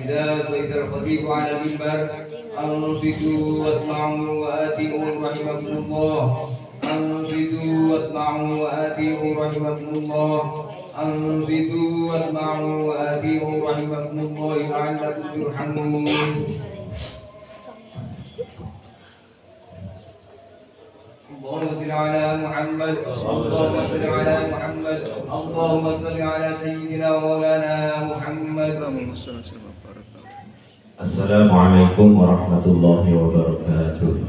إذا صيد الخطيب على المنبر أنصتوا واسمعوا وآتوا رحمكم الله أنصتوا واسمعوا وآتوا رحمكم الله أنصتوا واسمعوا وآتوا رحمكم الله لعلكم ترحمون اللهم صل على محمد اللهم صل على محمد اللهم صل على سيدنا ومولانا محمد. Assalamualaikum warahmatullahi wabarakatuh.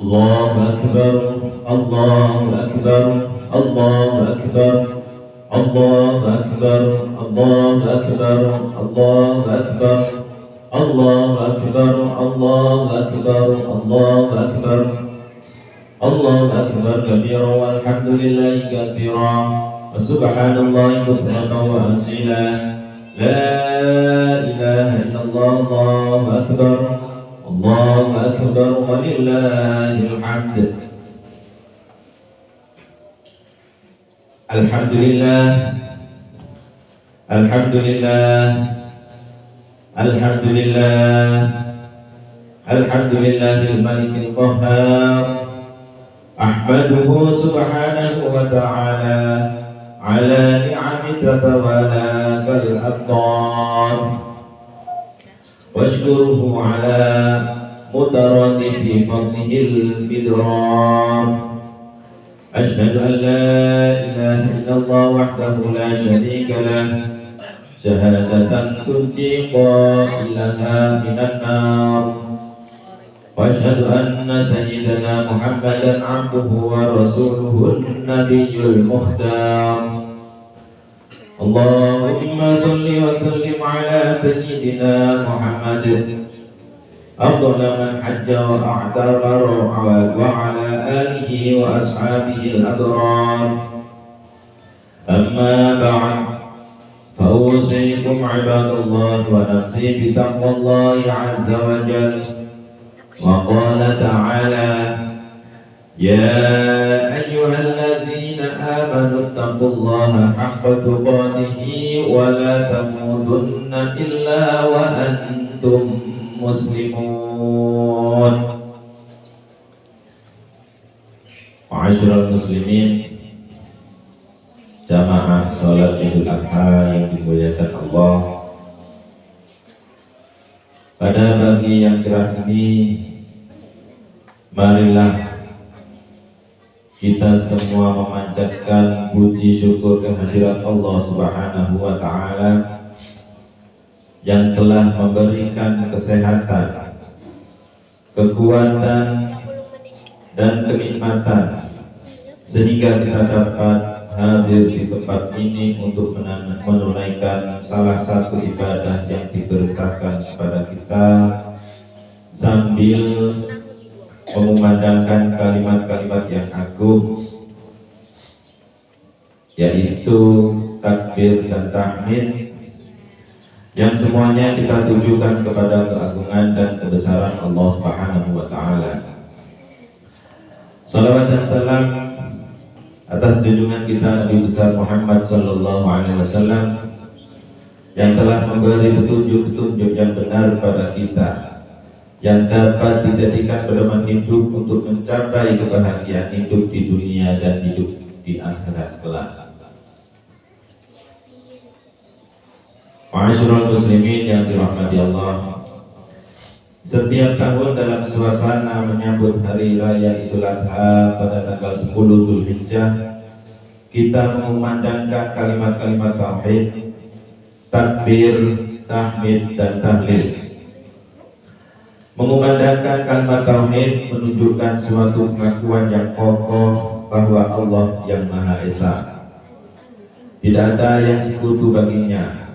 Allahu Akbar, Allahu Akbar, Allahu Akbar, Allahu Akbar, Allahu Akbar, Allahu Akbar, Allahu Akbar, Allahu Akbar, Allahu Akbar, Allahu Akbar kabira walhamdulillahi katsira wa subhanallahi bukratan wa asila la ilaha illallah Allahu Akbar Allahu Akbar walillahil hamd. Alhamdulillah, Alhamdulillah, Alhamdulillah, Alhamdulillahil malikil qahhar. Ahmaduhu subhanahu wa ta'ala ala ni'ami tatawala kal abtar wa ashkuruhu ala mutaradifi fadlihil bidrar. Ashhadu an la ilaha illallah wahdahu la syarika lah syahadatan tunji qailaha minan nar. Wa ashhadu anna sayyidana Muhammadan abduhu wa rasuluhu an-nabiyyul mukhtar. Allahumma salli wa sallim ala sayyidina Muhammad afdal man hajja wa a'tamara wa ala alihi wa ashabihi al-abrar. Amma ba'd, فأوصيكم عباد الله ونفسي بتقوى الله عز وجل. وقال تعالى يا أيها الذين آمنوا اتقوا الله حق تقاته ولا تموتن إلا وأنتم مسلمون. Ma'asyiral muslimin, jamaah sholat Idul Adha yang dimuliakan Allah. Pada pagi yang cerah ini, marilah kita semua memanjatkan puji syukur kehadirat Allah Subhanahu wa ta'ala yang telah memberikan kesehatan, kekuatan, dan kenikmatan sehingga kita dapat hadir di tempat ini untuk menunaikan salah satu ibadah yang diberitakan kepada kita sambil mengumandangkan kalimat-kalimat yang agung, yaitu takbir dan tahmid, yang semuanya kita tujukan kepada keagungan dan kebesaran Allah Subhanahu wa ta'ala. Salawat dan salam atas junjungan kita Nabi besar Muhammad sallallahu alaihi wasallam yang telah memberi petunjuk-petunjuk yang benar pada kita, yang dapat dijadikan pedoman hidup untuk mencapai kebahagiaan hidup di dunia dan hidup di akhirat kelak. Ma'asyiral muslimin yang dirahmati Allah, setiap tahun dalam suasana menyambut hari raya Idul Adha pada tanggal 10 Zulhijjah, kita mengumandangkan kalimat-kalimat tauhid, takbir, tahmid, dan tahlil. Mengumandangkan kalimat tauhid menunjukkan suatu pengakuan yang kokoh bahwa Allah yang Maha Esa, tidak ada yang sekutu baginya.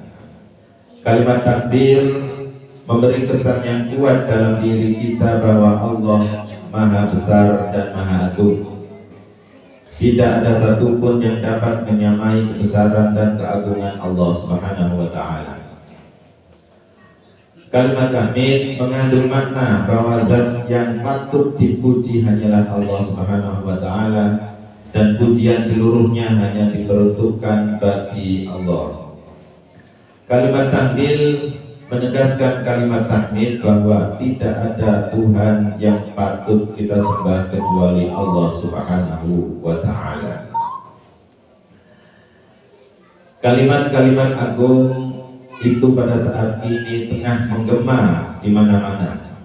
Kalimat takbir memberi kesan yang kuat dalam diri kita bahwa Allah Maha Besar dan Maha Agung. Tidak ada satupun yang dapat menyamai kebesaran dan keagungan Allah Subhanahu wa ta'ala. Kalimat tahmid mengandung makna bahwa zat yang patut dipuji hanyalah Allah Subhanahu wa taala dan pujian seluruhnya hanya diperuntukkan bagi Allah. Kalimat tahlil menegaskan kalimat tahmid bahwa tidak ada Tuhan yang patut kita sembah kecuali Allah Subhanahu wa taala. Kalimat-kalimat agung itu pada saat ini tengah menggema di mana-mana,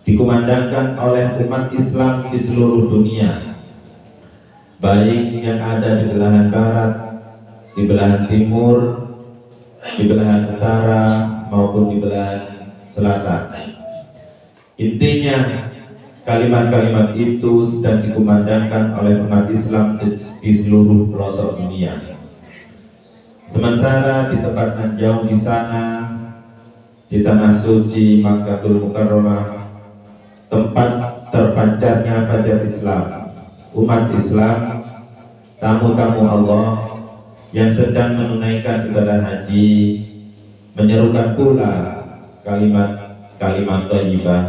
dikumandangkan oleh umat Islam di seluruh dunia, baik yang ada di belahan barat, di belahan timur, di belahan utara maupun di belahan selatan. Intinya kalimat-kalimat itu sedang dikumandangkan oleh umat Islam di seluruh pelosok dunia. Sementara di tempat yang jauh di sana, di tanah suci Makkahul Mukarramah, tempat terpancarnya fajar Islam, umat Islam, tamu-tamu Allah yang sedang menunaikan ibadah haji, menyerukan pula kalimat-kalimat thayyibah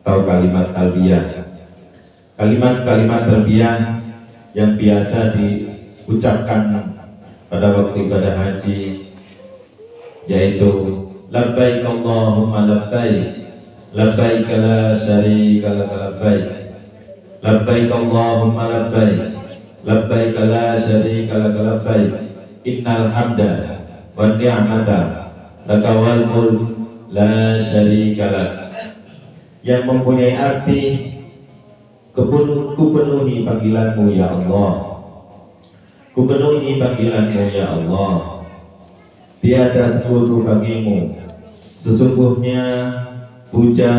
atau kalimat talbiyah. Kalimat-kalimat talbiyah yang biasa diucapkan pada waktu ibadah haji, yaitu labbaik Allahumma labbaik, labbaik la syarika lak labbaik, labbaik Allahumma labbaik, labbaik la syarika lak labbaik, innal hamda wan ni'mata laka wal mulk la syarika lak, yang mempunyai arti kupenuhi panggilanmu ya Allah, kupenuhi panggilanmu ya Allah, tiada sekutu bagimu, sesungguhnya puja,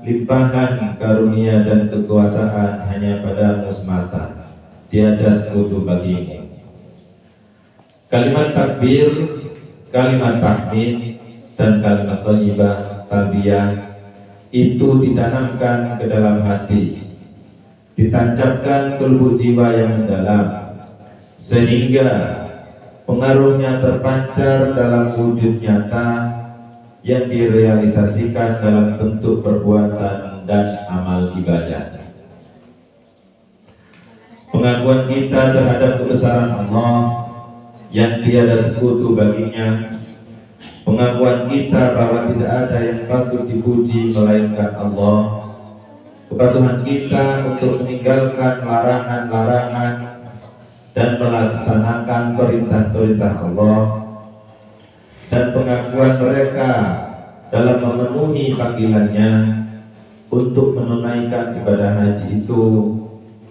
limpahan karunia dan kekuasaan hanya padamu semata, tiada sekutu bagimu. Kalimat takbir, kalimat tahmid, dan kalimat thayyibah, talbiyah itu ditanamkan ke dalam hati, ditancapkan ke lubuk jiwa yang mendalam, sehingga pengaruhnya terpancar dalam wujud nyata yang direalisasikan dalam bentuk perbuatan dan amal ibadah. Pengakuan kita terhadap kebesaran Allah yang tiada sekutu baginya, pengakuan kita bahwa tidak ada yang patut dipuji melainkan Allah, kepatuhan kita untuk meninggalkan larangan-larangan dan melaksanakan perintah-perintah Allah, dan pengakuan mereka dalam memenuhi panggilannya untuk menunaikan ibadah haji itu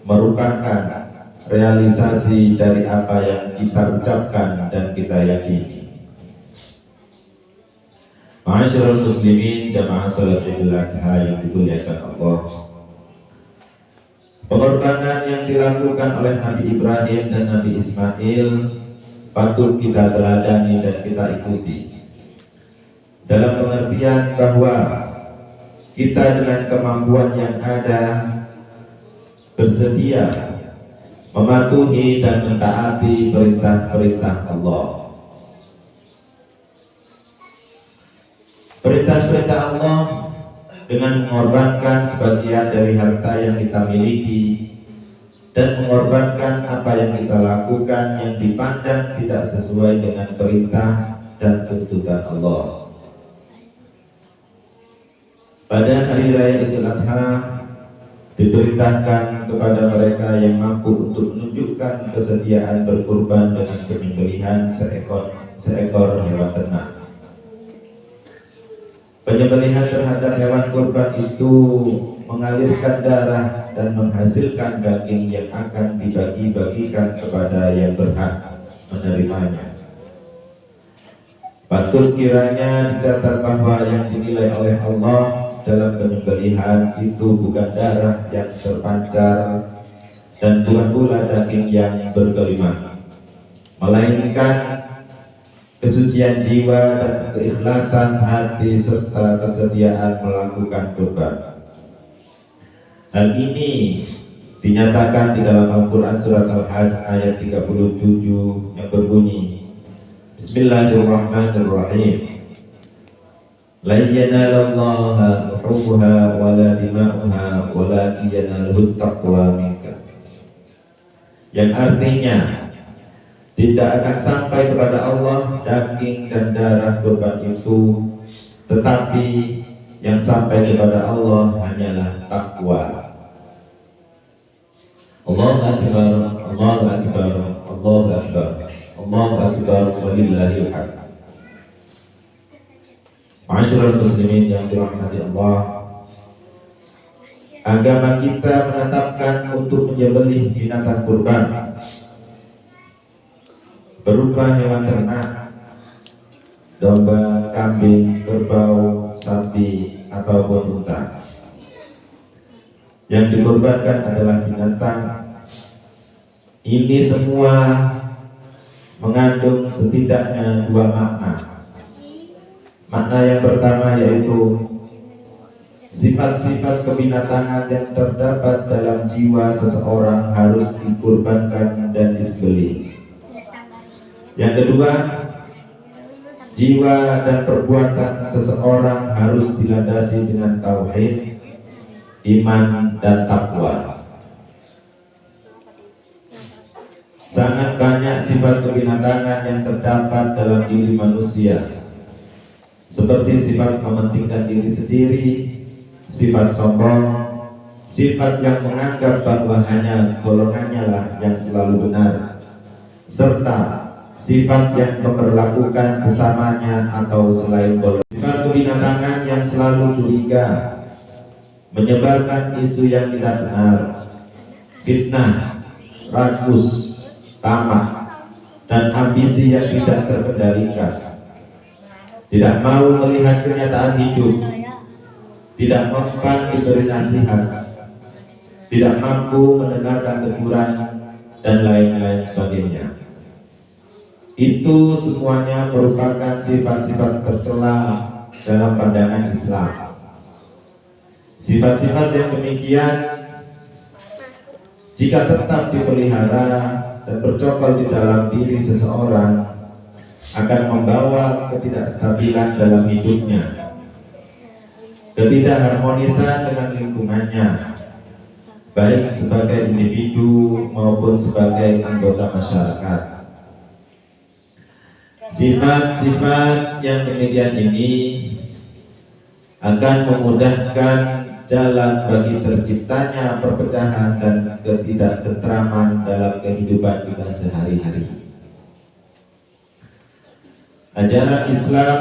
merupakan realisasi dari apa yang kita ucapkan dan kita yakini. Ma'asyiral muslimin jamaah salat Idul Adha yang dimuliakan Allah, pengorbanan yang dilakukan oleh Nabi Ibrahim dan Nabi Ismail patut kita teladani dan kita ikuti, dalam pengertian bahwa kita dengan kemampuan yang ada bersedia mematuhi dan mentaati perintah-perintah Allah. Perintah-perintah Allah dengan mengorbankan sebagian dari harta yang kita miliki dan mengorbankan apa yang kita lakukan yang dipandang tidak sesuai dengan perintah dan tuntutan Allah. Pada hari raya Idul Adha diperintahkan kepada mereka yang mampu untuk menunjukkan kesediaan berkurban dengan penyembelihan seekor hewan ternak. Penyembelihan terhadap hewan kurban itu mengalirkan darah dan menghasilkan daging yang akan dibagi-bagikan kepada yang berhak menerimanya. Patut kiranya dicatat bahwa yang dinilai oleh Allah dalam penyembelihan itu bukan darah yang terpancar dan bukan pula daging yang bergelimang, melainkan kesucian jiwa dan keikhlasan hati serta kesediaan melakukan kurban. Hal ini dinyatakan di dalam Al-Quran surat Al-Hajj ayat 37 yang berbunyi, Bismillahirrahmanirrahim, la yanalallaha luhumuha wala dima'uha walakin yanaluhut taqwa minkum. Yang artinya tidak akan sampai kepada Allah daging dan darah kurban itu, tetapi yang sampai kepada Allah hanyalah takwa. Allahu akbar, Allahu akbar, Allahu akbar, Allahu akbar, walillahil hamd. Ma'asyiral muslimin yang dirahmati Allah, agama kita menetapkan untuk menyembelih binatang kurban berupa hewan ternak, domba, kambing, kerbau, sapi, ataupun unta. Yang dikorbankan adalah binatang. Ini semua mengandung setidaknya dua makna. Makna yang pertama yaitu sifat-sifat kebinatangan yang terdapat dalam jiwa seseorang harus dikurbankan dan disembelih. Yang kedua, jiwa dan perbuatan seseorang harus dilandasi dengan tauhid, iman, dan takwa. Sangat banyak sifat kebinatangan yang terdapat dalam diri manusia, seperti sifat mementingkan diri sendiri, sifat sombong, sifat yang menganggap bahwa hanya golongannya lah yang selalu benar, serta sifat yang memperlakukan sesamanya atau selain golongan. Sifat kebinatangan yang selalu curiga, menyebarkan isu yang tidak benar, fitnah, rakus, tamak, dan ambisi yang tidak terkendalikan. Tidak mau melihat kenyataan hidup, tidak mempan diberi nasihat, tidak mampu mendengarkan teguran, dan lain-lain sebagainya. Itu semuanya merupakan sifat-sifat tercela dalam pandangan Islam. Sifat-sifat yang demikian jika tetap dipelihara dan bercokol di dalam diri seseorang, akan membawa ketidakstabilan dalam hidupnya, ketidakharmonisan dengan lingkungannya, baik sebagai individu maupun sebagai anggota masyarakat. Sifat-sifat yang demikian ini akan memudahkan jalan bagi terciptanya perpecahan dan ketidaktentraman dalam kehidupan kita sehari-hari. Ajaran Islam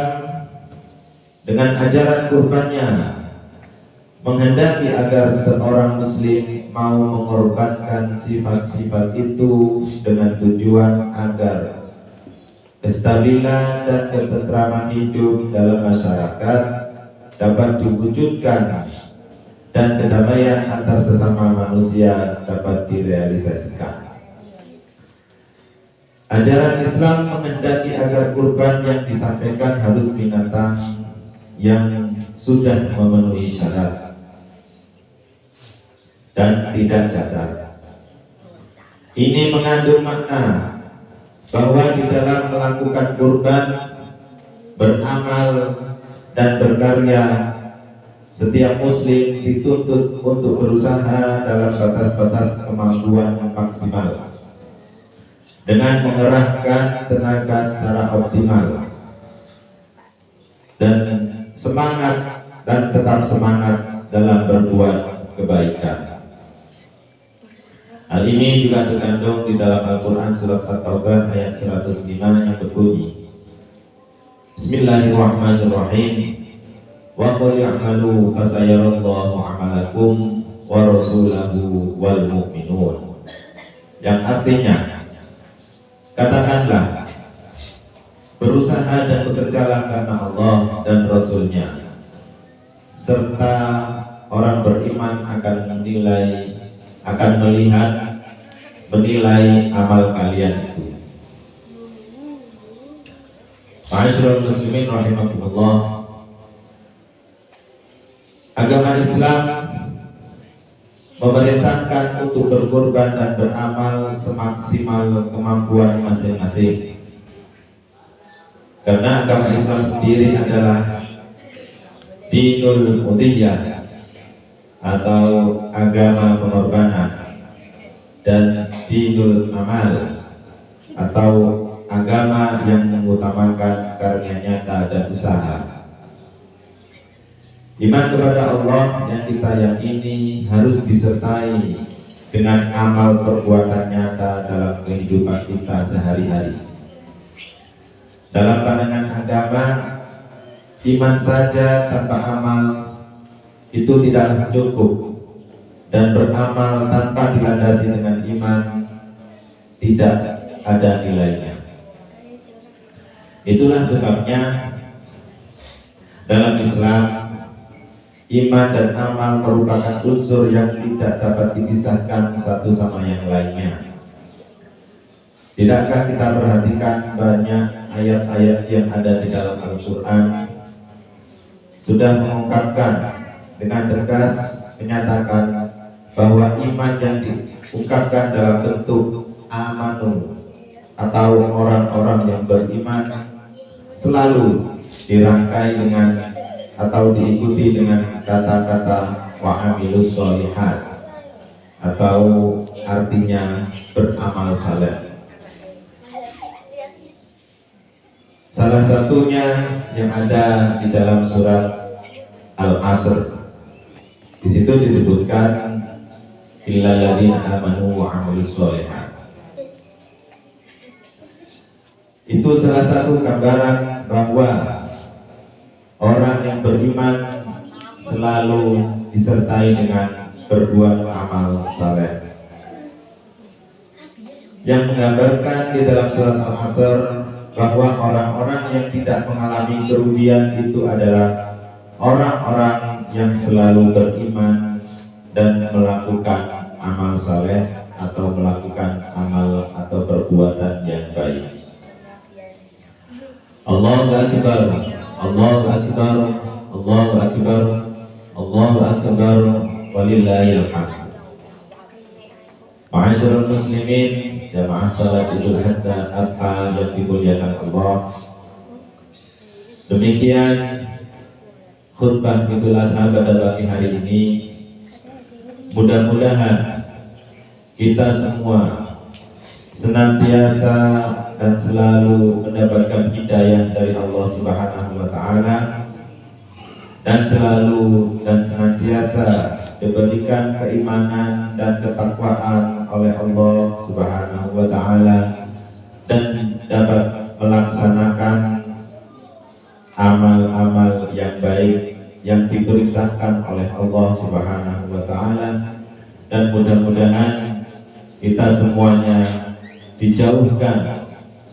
dengan ajaran kurbannya menghendaki agar seorang muslim mau mengorbankan sifat-sifat itu dengan tujuan agar kestabilan dan ketentraman hidup dalam masyarakat dapat diwujudkan dan kedamaian antar sesama manusia dapat direalisasikan. Ajaran Islam menghendaki agar kurban yang disampaikan harus binatang yang sudah memenuhi syarat dan tidak cacat. Ini mengandung makna bahwa di dalam melakukan kurban, beramal, dan berkarya, setiap muslim dituntut untuk berusaha dalam batas-batas kemampuan maksimal dengan mengerahkan tenaga secara optimal dan semangat dan tetap semangat dalam berbuat kebaikan. Hal ini juga terkandung di dalam Al-Quran surat At-Taubah ayat 105 yang berbunyi, Bismillahirrahmanirrahim, wa qul ya'malu fasayarallahu amalakum wa rasulahu wal mu'minun. Yang artinya, katakanlah, berusaha dan bekerjalah karena Allah dan Rasulnya, serta orang beriman akan menilai amal kalian itu. Ma'asyiral muslimin rahimakumullah, agama Islam memerintahkan untuk berkorban dan beramal semaksimal kemampuan masing-masing. Karena agama Islam sendiri adalah dinul udiyah atau agama pengorbanan, dan dinul amal atau agama yang mengutamakan karya nyata dan usaha. Iman kepada Allah yang kita yakini harus disertai dengan amal perbuatan nyata dalam kehidupan kita sehari-hari. Dalam pandangan agama, iman saja tanpa amal itu tidaklah cukup, dan beramal tanpa dilandasi dengan iman tidak ada nilainya. Itulah sebabnya dalam Islam, iman dan amal merupakan unsur yang tidak dapat dipisahkan satu sama yang lainnya. Tidakkah kita perhatikan banyak ayat-ayat yang ada di dalam Al-Quran sudah mengungkapkan dengan tegas, menyatakan bahwa iman yang diungkapkan dalam bentuk amanu atau orang-orang yang beriman selalu dirangkai dengan atau diikuti dengan kata-kata wa amilus sholihat, atau artinya beramal saleh. Salah satunya yang ada di dalam surat Al-Asr. Di situ disebutkan illal ladzina amanu wa amilus sholihat. Itu salah satu gambaran bahwa orang yang beriman selalu disertai dengan berbuat amal saleh. Yang menggambarkan di dalam surat Al-Asr bahwa orang-orang yang tidak mengalami kerugian itu adalah orang-orang yang selalu beriman dan melakukan amal saleh atau melakukan amal atau perbuatan yang baik. Allahu Akbar, Allahu Akbar, Allahu Akbar, Allahu Akbar, walillahil hamd. Ma'asyiral muslimin, jamaah salat Idul Adha yang dimuliakan Allah. Demikian khutbah Idul Adha pada pagi hari ini. Mudah-mudahan kita semua senantiasa dan selalu mendapatkan hidayah dari Allah Subhanahu wa Ta'ala, dan selalu dan senantiasa diberikan keimanan dan ketakwaan oleh Allah Subhanahu wa Ta'ala, dan dapat melaksanakan amal-amal yang baik yang diperintahkan oleh Allah Subhanahu wa Ta'ala, dan mudah-mudahan kita semuanya dijauhkan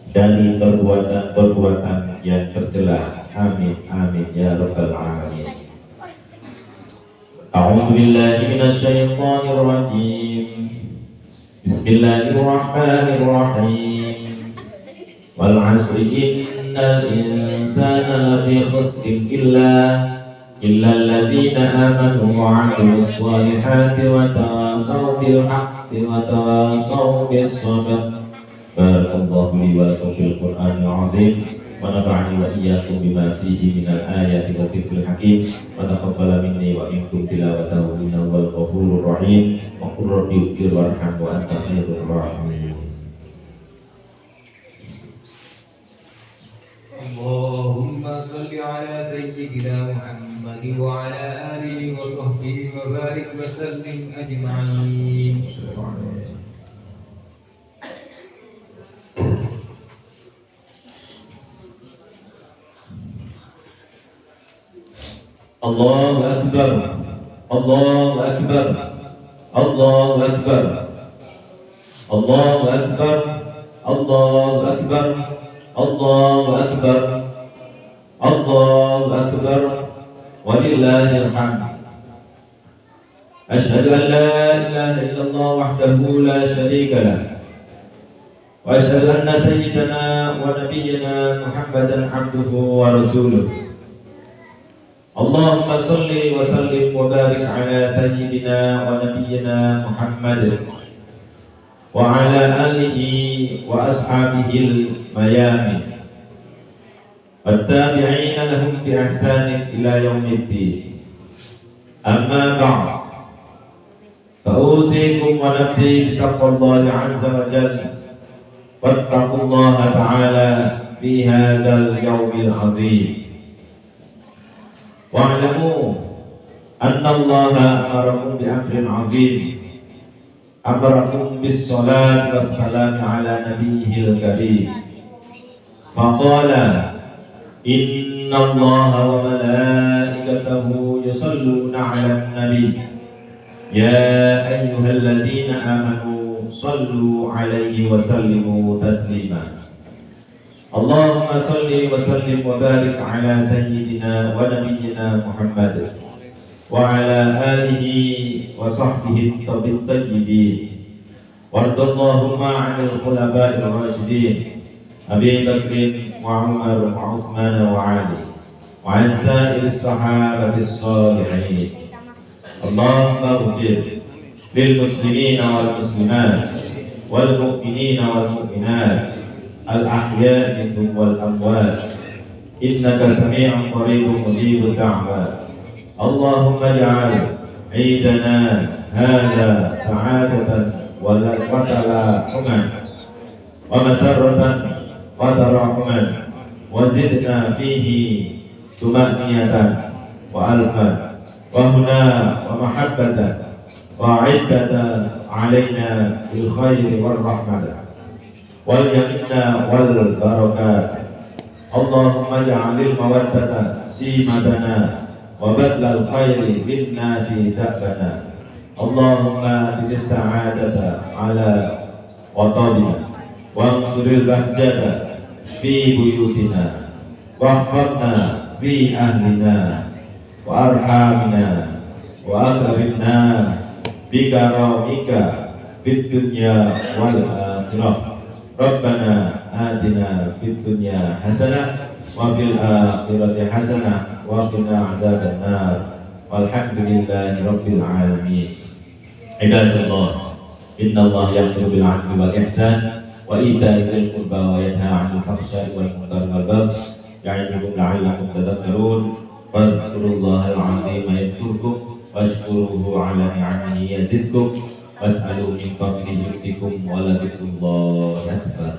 dari perbuatan-perbuatan yang tercela. Amin amin ya rabbal alamin. A'udzu billahi minasy syaithanir rajim. Bismillahirrahmanirrahim. Wal 'asri innal insana lafi khusrin illa alladzina amanu wa 'amilus shalihati wa tawasaw bil haqqi wa tawasaw bis sabr. Barakallahu li wa lakum fil Qur'anil 'azim wa nafa'ani wa iyyakum bima fihi minal ayati wa dzikril hakim wa taqabbala minni wa minkum tilawatahu innahu wal ghafurur rahim wa qur rabbi ighfir warham wa anta khairur rahimin. Allahumma salli ala sayyidina Muhammad wa ala alihi wa sahbihi wa barik wa sallim ajma'in. Allahu Akbar, Allahu Akbar, Allahu Akbar, Allahu Akbar, Allahu Akbar, Allahu Akbar, Allahu Akbar, walillahil hamd. Asyhadu an la ilaha illallah wahdahu la syarika lah, wa asyhadu anna sayyidana wa nabiyyana Muhammadan abduhu wa rasuluh. Allahumma salli wa sallim wa barik ala sayyidina wa nabiyyina Muhammad wa ala alihi wa ashabihil mayamin. والتابعين لهم بإحسان إلى يوم الدين. أما بعد، فأوصيكم ونفسي بتقوى الله عز وجل، واتقوا الله تعالى في هذا اليوم العظيم. واعلموا أن الله أمركم بأمر عظيم، أمركم بالصلاة والسلام على نبيه الكريم، فقال: إن الله وملائكته يصلون على النبي يا أيها الذين آمنوا صلوا عليه وسلموا تسليما. اللهم صل وسلم وبارك على سيدنا ونبينا محمد وعلى آله وصحبه الطيبين، وارض اللهم عن الخلفاء الراشدين أبي بكر وعمر وعثمان وعلي، وعن سائر الصحابة الصالحين. اللهم اغفر للمسلمين والمسلمات والمؤمنين والمؤمنات الأحياء منهم والأموات، إنك سميع قريب مجيب الدعوات. اللهم اجعل عيدنا هذا سعادة وتلاحما ومسرة وتراحما، وزدنا فيه طمأنينة وألفا وهنا ومحبة وعدة علينا بالخير والرحمة واليمن والبركات. اللهم اجعل المودة سيمتنا وبذل الخير بالناس دأبنا. اللهم أدل السعادة على وطننا، وانصر البهجة في بيوتنا، واحفظنا في أهلنا وأرحامنا، وأكرمنا بكرامك في الدنيا والآخرة. ربنا آتنا في الدنيا حسنة وفي الآخرة حسنة وقنا عذاب النار، والحمد لله رب العالمين. عباد الله، إن الله يأمر بالعدل والإحسان وإيتاء ذي القربى وينهى عن الفحشاء والمنكر والبغي يعظكم لعلكم تذكرون. فاذكروا الله العظيم يذكركم، واشكروه على نعمه يزدكم، واسألوا من فضله يؤتكم، ولذكر الله أكبر.